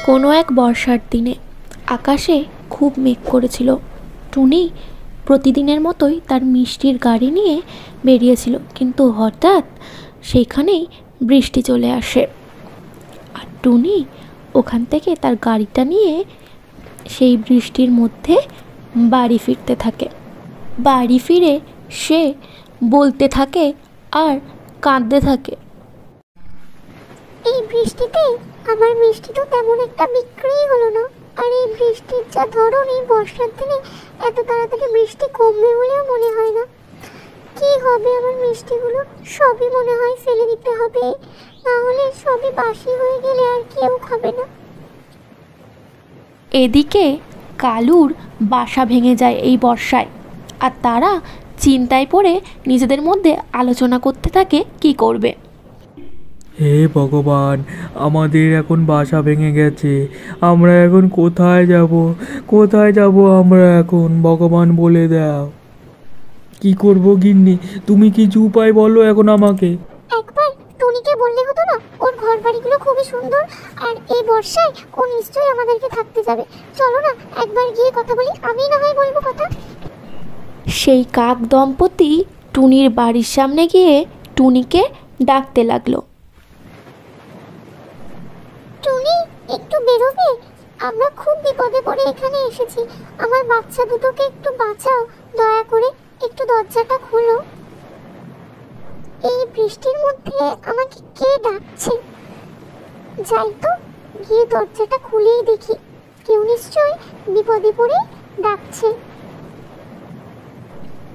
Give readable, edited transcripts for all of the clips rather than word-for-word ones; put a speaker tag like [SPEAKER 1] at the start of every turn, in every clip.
[SPEAKER 1] কোনো এক বর্ষার দিনে আকাশে খুব মেঘ করেছিল। টুনি প্রতিদিনের মতোই তার মিষ্টির গাড়ি নিয়ে বেরিয়েছিল, কিন্তু হঠাৎ সেইখানেই বৃষ্টি চলে আসে। আর টুনি ওখান থেকে তার গাড়িটা নিয়ে সেই বৃষ্টির মধ্যে বাড়ি ফিরতে থাকে। বাড়ি ফিরে সে বলতে থাকে আর কাঁদতে থাকে,
[SPEAKER 2] এই বৃষ্টিতে আমার মিষ্টি তো তেমন একটা বিক্রিই হলো না। আর এই বৃষ্টির যা ধরন, এই বর্ষার দিনে এত তাড়াতাড়ি বৃষ্টি কমবে বলেও মনে হয় না। কি হবে আমার মিষ্টিগুলো? সবই মনে হয় ফেলে দিতে হবে, না হলে সবই বাসি হয়ে গেলে আর কেউ খাবে না।
[SPEAKER 1] এদিকে কালুর বাসা ভেঙে যায় এই বর্ষায়, আর তারা চিন্তায় পড়ে নিজেদের মধ্যে আলোচনা করতে থাকে কি করবে।
[SPEAKER 3] হে ভগবান, আমাদের এখন বাসা ভেঙে গেছে, আমরা এখন কোথায় যাব? কোথায় যাব আমরা এখন? ভগবান বলে দাও, কি করব গিন্নি? তুমি কিছু উপায় বলো এখন আমাকে।
[SPEAKER 2] একবার টুনিকে বললে হতো না? ওর ঘর বাড়িগুলো খুবই সুন্দর, আর এই বর্ষায় ও নিশ্চয়ই আমাদেরকে থাকতে যাবে। চলো না একবার গিয়ে কথা বলি, আমি না হয় বলবো কথা।
[SPEAKER 1] সেই কাক দম্পতি টুনির বাড়ির সামনে গিয়ে টুনিকে ডাকতে লাগলো,
[SPEAKER 2] টুনি, একটু বেরোবে? আমরা খুব বিপদে পড়ে এখানে এসেছি। আমার বাচ্চা দুটোকে একটু বাঁচাও, দয়া করে একটু দরজাটা খোলো। এই বৃষ্টির মধ্যে আমাকে কে ডাকছে? যাই তো, গিয়ে দরজাটা খুলেই দেখি। কেউ নিশ্চয় বিপদে পড়ে ডাকছে।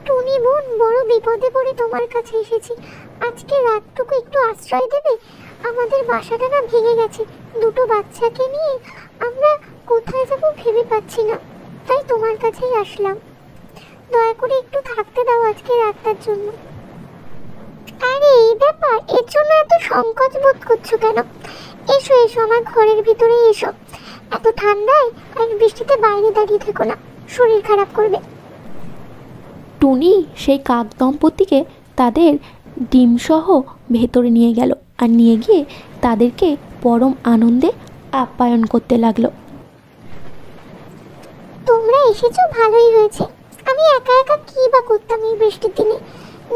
[SPEAKER 2] টুনি বোন, বড় বিপদে পড়ে তোমার কাছে এসেছি। আজকে রাতটুকু একটু আশ্রয় দেবে? আমাদের বাসাটা না ভেঙে গেছে। দুটো বাচ্চাকে নিয়ে আমরা কোথায় যাব ভেবে পাচ্ছি না, তাই তোমার কাছেই আসলাম। দয়া করে একটু থাকতে দাও আজকে রাতটার জন্য। আরে এই ব্যাপার, এর জন্য এত সংকোচ বোধ করছো কেন? এসো এসো, আমার ঘরের ভিতরে এসো। এত ঠান্ডায় আর বৃষ্টিতে বাইরে দাঁড়িয়ে থেকো না, শরীর খারাপ করবে।
[SPEAKER 1] টুনি সেই কাক দম্পতিকে তাদের ডিমসহ ভেতরে নিয়ে গেল, আর নিয়ে গিয়ে তাদেরকে পরম আনন্দে আপ্যায়ন করতে লাগলো।
[SPEAKER 2] তোমরা এসেছো ভালোই হয়েছে। আমি একা একা কি বা করতাম এই বৃষ্টির দিনে।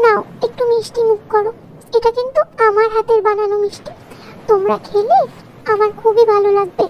[SPEAKER 2] নাও একটু মিষ্টি মুখ করো, এটা কিন্তু আমার হাতের বানানো মিষ্টি। তোমরা খেলে আমার খুবই ভালো লাগবে।